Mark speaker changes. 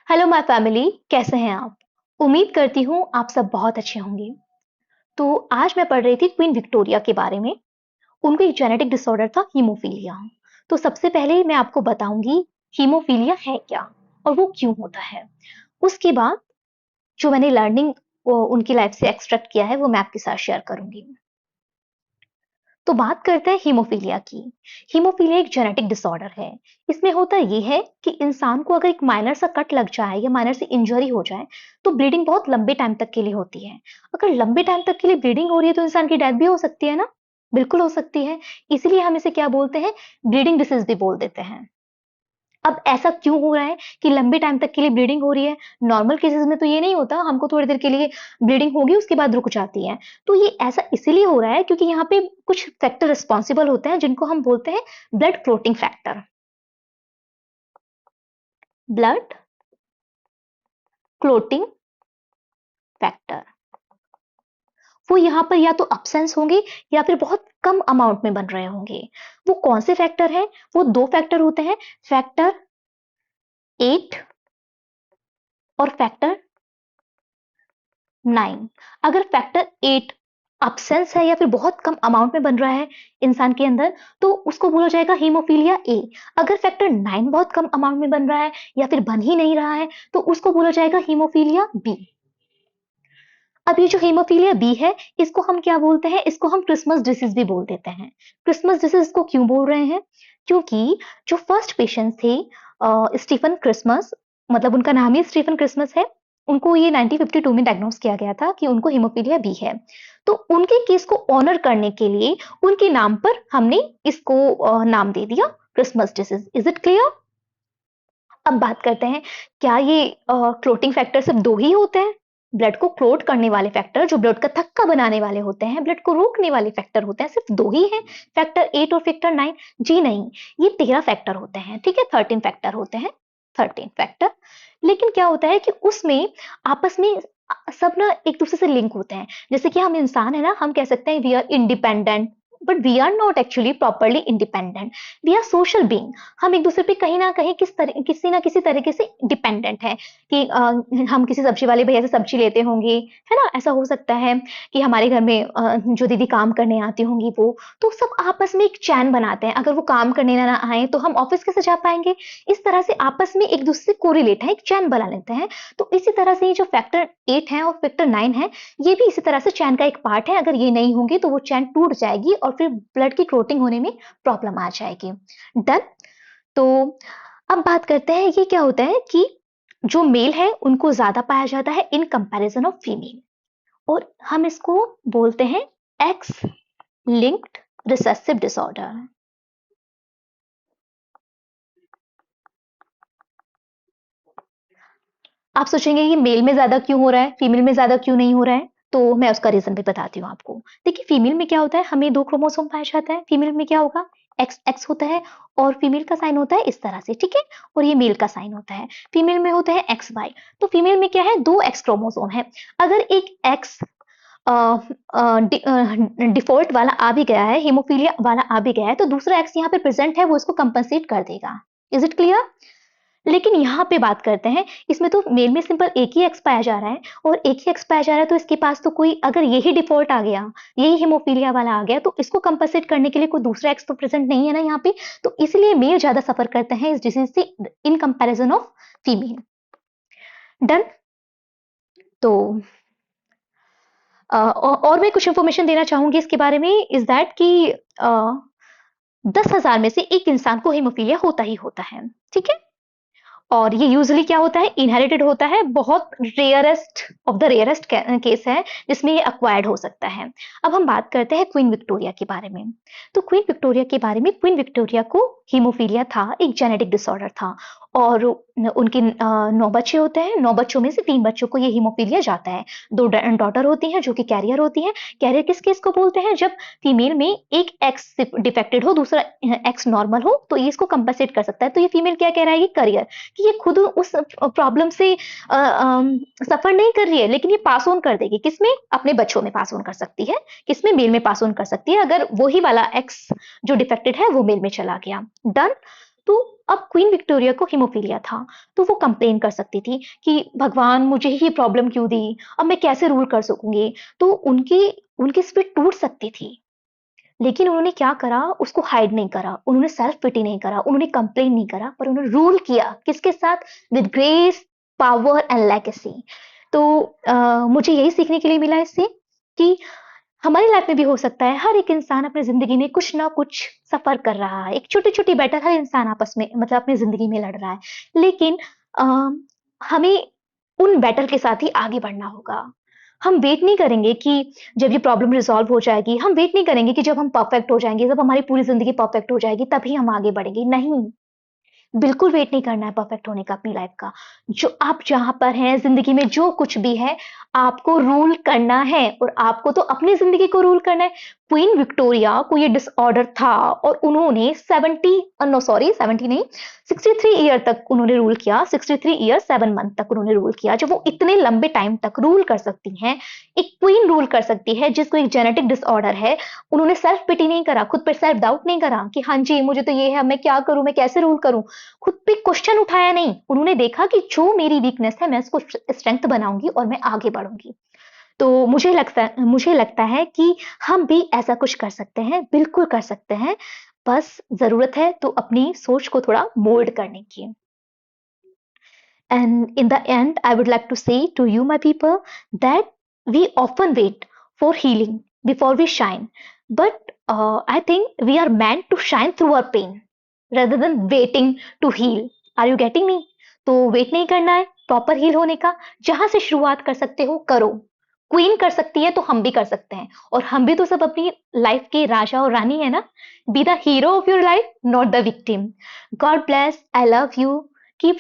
Speaker 1: Hello my family, कैसे हैं आप? उम्मीद करती हूँ आप सब बहुत अच्छे होंगे। तो आज मैं पढ़ रही थी क्वीन विक्टोरिया के बारे में। उनको एक जेनेटिक डिसऑर्डर था हीमोफीलिया। तो सबसे पहले मैं आपको बताऊंगी हीमोफीलिया है क्या और वो क्यों होता है। उसके बाद जो मैंने लर्निंग उनकी लाइफ से एक्सट्रैक्ट किया है वो मैं आपके साथ शेयर करूंगी। तो बात करते हैं हीमोफीलिया की। हीमोफीलिया एक जेनेटिक डिसऑर्डर है। इसमें होता ये है कि इंसान को अगर एक माइनर सा कट लग जाए या माइनर सी इंजरी हो जाए तो ब्लीडिंग बहुत लंबे टाइम तक के लिए होती है। अगर लंबे टाइम तक के लिए ब्लीडिंग हो रही है तो इंसान की डेथ भी हो सकती है ना। बिल्कुल हो सकती है। इसीलिए हम इसे क्या बोलते हैं, ब्लीडिंग डिसीज भी बोल देते हैं। अब ऐसा क्यों हो रहा है कि लंबे टाइम तक के लिए ब्लीडिंग हो रही है? नॉर्मल केसेस में तो ये नहीं होता, हमको थोड़ी देर के लिए ब्लीडिंग होगी उसके बाद रुक जाती है। तो ये ऐसा इसीलिए हो रहा है क्योंकि यहाँ पे कुछ फैक्टर रिस्पॉन्सिबल होते हैं जिनको हम बोलते हैं blood clotting factor. Blood clotting factor वो यहाँ पर या तो अब्सेंस होंगे या फिर बहुत कम अमाउंट में बन रहे होंगे। वो कौन से फैक्टर हैं? वो दो फैक्टर होते हैं, फैक्टर 8 और फैक्टर 9। अगर फैक्टर 8 अब्सेंस है या फिर बहुत कम अमाउंट में बन रहा है इंसान के अंदर तो उसको बोला जाएगा हीमोफीलिया ए। अगर फैक्टर 9 बहुत कम अमाउंट में बन रहा है या फिर बन ही नहीं रहा है तो उसको बोला जाएगा हीमोफीलिया बी। अब ये जो हीमोफीलिया बी है इसको हम क्या बोलते हैं, इसको हम क्रिसमस डिसीज भी बोल देते हैं। क्रिसमस डिसीज को क्यों बोल रहे हैं? क्योंकि जो फर्स्ट पेशेंट थे स्टीफन क्रिसमस, मतलब उनका नाम ही स्टीफन क्रिसमस है, उनको ये 1952 में डायग्नोस किया गया था कि उनको हीमोफीलिया बी है। तो उनके केस को ऑनर करने के लिए उनके नाम पर हमने इसको नाम दे दिया Christmas disease. Is it clear? अब बात करते हैं, क्या ये क्लोटिंग फैक्टर सिर्फ दो ही होते हैं? ब्लड को क्लोट करने वाले फैक्टर, जो ब्लड का थक्का बनाने वाले होते हैं, ब्लड को रोकने वाले फैक्टर होते हैं, सिर्फ दो ही हैं, फैक्टर 8 और फैक्टर 9? जी नहीं, ये 13 फैक्टर होते हैं। ठीक है, 13 फैक्टर होते हैं, 13 फैक्टर। लेकिन क्या होता है कि उसमें आपस में सब ना एक दूसरे से लिंक होते हैं। जैसे कि हम इंसान है ना, हम कह सकते हैं we are independent, but we are not actually properly independent. We are social being. हम एक दूसरे पे कहीं ना कहीं किसी ना किसी तरीके से डिपेंडेंट है कि हम किसी सब्जी वाले भैया से सब्जी लेते होंगे, है ना। ऐसा हो सकता है कि हमारे घर में जो दीदी काम करने आती होंगी वो, तो सब आपस में एक चैन बनाते हैं। अगर वो काम करने ना आए तो हम ऑफिस कैसे जा पाएंगे? इस तरह से आपस में एक दूसरे से कोरिलेट है, एक चैन बना लेते हैं। तो इसी तरह से ये जो फैक्टर 8 है और फैक्टर 9 है, ये भी इसी तरह से चैन का एक पार्ट है। अगर ये नहीं होंगे तो वो चैन टूट जाएगी और फिर ब्लड की क्लोटिंग होने में प्रॉब्लम आ जाएगी। डन। तो अब बात करते हैं ये क्या होता है कि जो मेल है उनको ज्यादा पाया जाता है इन कंपैरिजन ऑफ फीमेल, और हम इसको बोलते हैं एक्स लिंक्ड रिसेसिव डिसऑर्डर। आप सोचेंगे ये मेल में ज्यादा क्यों हो रहा है, फीमेल में ज्यादा क्यों नहीं हो रहा है? तो मैं उसका रीजन भी बताती हूँ आपको। देखिए, फीमेल में क्या होता है, हमें दो क्रोमोसोम पाया जाता है। फीमेल में क्या होगा, एक्स एक्स होता है और फीमेल का साइन होता है इस तरह से, ठीक है। और ये मेल का साइन होता है, फीमेल में होता है एक्स वाई। तो फीमेल में क्या है, दो एक्स क्रोमोसोम है। अगर एक एक्स डिफॉल्ट वाला आ भी गया है, हीमोफीलिया वाला आ भी गया है, तो दूसरा एक्स यहाँ पे प्रेजेंट है, वो इसको कंपनसेट कर देगा। Is it clear? लेकिन यहाँ पे बात करते हैं, इसमें तो मेल में सिंपल एक ही एक्स पाया जा रहा है और एक ही एक्स पाया जा रहा है, तो इसके पास तो कोई, अगर यही डिफॉल्ट आ गया, यही हिमोफीलिया वाला आ गया, तो इसको कंपनसेट करने के लिए कोई दूसरा एक्स तो प्रेजेंट नहीं है ना यहाँ पे। तो इसलिए मेल ज्यादा सफर करते हैं इस डिजीज से in comparison of female. Done. तो और मैं कुछ इंफॉर्मेशन देना चाहूंगी इसके बारे में, इज दैट कि 10,000 में से एक इंसान को हिमोफीलिया होता ही होता है, ठीक है। और ये यूजुअली क्या होता है, इनहेरिटेड होता है। बहुत rarest of the rarest case है जिसमें ये अक्वायर्ड हो सकता है। अब हम बात करते हैं क्वीन विक्टोरिया के बारे में। तो क्वीन विक्टोरिया के बारे में, क्वीन विक्टोरिया को हीमोफीलिया था, एक जेनेटिक डिसऑर्डर था। और उनके 9 बच्चे होते हैं, 9 बच्चों में से 3 बच्चों को ये हीमोफीलिया जाता है। 2 डॉटर होती हैं जो कि कैरियर होती हैं। कैरियर किस केस को बोलते हैं, जब फीमेल में एक एक्स डिफेक्टेड हो, दूसरा एक्स नॉर्मल हो, तो ये इसको कंपनसेट कर सकता है। तो ये फीमेल क्या कह रहा है, ये करियर, कि ये खुद उस प्रॉब्लम से सफर नहीं कर रही है, लेकिन ये पास ऑन कर देगी, किसमें, अपने बच्चों में पास ऑन कर सकती है। किसमें, मेल में पास ऑन कर सकती है, अगर वही वाला एक्स जो डिफेक्टेड है वो मेल में चला गया। डन। तो अब क्वीन विक्टोरिया को हीमोफीलिया था, तो वो कंप्लेन कर सकती थी कि भगवान मुझे ही प्रॉब्लम क्यों दी, अब मैं कैसे रूल कर सकूंगी। तो उनकी उनकी स्पिरिट टूट सकती थी। लेकिन उन्होंने क्या करा, उसको हाइड नहीं करा, उन्होंने सेल्फ पिटी नहीं करा, उन्होंने कंप्लेन नहीं करा, पर उन्होंने रूल किया किसके साथ, with grace, power and legacy. तो मुझे यही सीखने के लिए मिला इससे कि हमारी लाइफ में भी हो सकता है, हर एक इंसान अपनी जिंदगी में कुछ ना कुछ सफर कर रहा है, एक छोटी छोटी बैटल हर इंसान आपस में मतलब अपनी जिंदगी में लड़ रहा है। लेकिन हमें उन बैटल के साथ ही आगे बढ़ना होगा। हम वेट नहीं करेंगे कि जब ये प्रॉब्लम रिजॉल्व हो जाएगी, हम वेट नहीं करेंगे कि जब हम परफेक्ट हो जाएंगे, जब हमारी पूरी जिंदगी परफेक्ट हो जाएगी तभी हम आगे बढ़ेंगे, नहीं। बिल्कुल वेट नहीं करना है परफेक्ट होने का अपनी लाइफ का। जो आप जहां पर हैं जिंदगी में, जो कुछ भी है, आपको रूल करना है और आपको तो अपनी जिंदगी को रूल करना है। क्वीन विक्टोरिया को ये डिसऑर्डर था और उन्होंने 70 नहीं, 63 ईयर तक उन्होंने रूल किया। 63 ईयर 7 मंथ तक उन्होंने रूल किया। जब वो इतने लंबे टाइम तक रूल कर सकती हैं, एक क्वीन रूल कर सकती है जिसको एक जेनेटिक डिसऑर्डर है, उन्होंने सेल्फ पिटी नहीं करा, खुद पर सेल्फ डाउट नहीं करा कि हाँ जी मुझे तो ये है, मैं क्या करूं, मैं कैसे रूल करूं, खुद पे क्वेश्चन उठाया नहीं। उन्होंने देखा कि जो मेरी वीकनेस है मैं इसको स्ट्रेंथ बनाऊंगी और मैं आगे बढ़ूंगी। तो मुझे लगता है कि हम भी ऐसा कुछ कर सकते हैं, बिल्कुल कर सकते हैं। बस जरूरत है तो अपनी सोच को थोड़ा मोल्ड करने की। And in the end, I would like to say to you, my people, that we often wait for healing before we shine. But I think we are meant to shine through our pain rather than waiting to heal. Are you getting me? तो wait नहीं करना है proper heal होने का। जहां से शुरुआत कर सकते हो करो। क्वीन कर सकती है तो हम भी कर सकते हैं, और हम भी तो सब अपनी लाइफ के राजा और रानी है ना। Be the hero of your life, not the victim. God bless, I love you.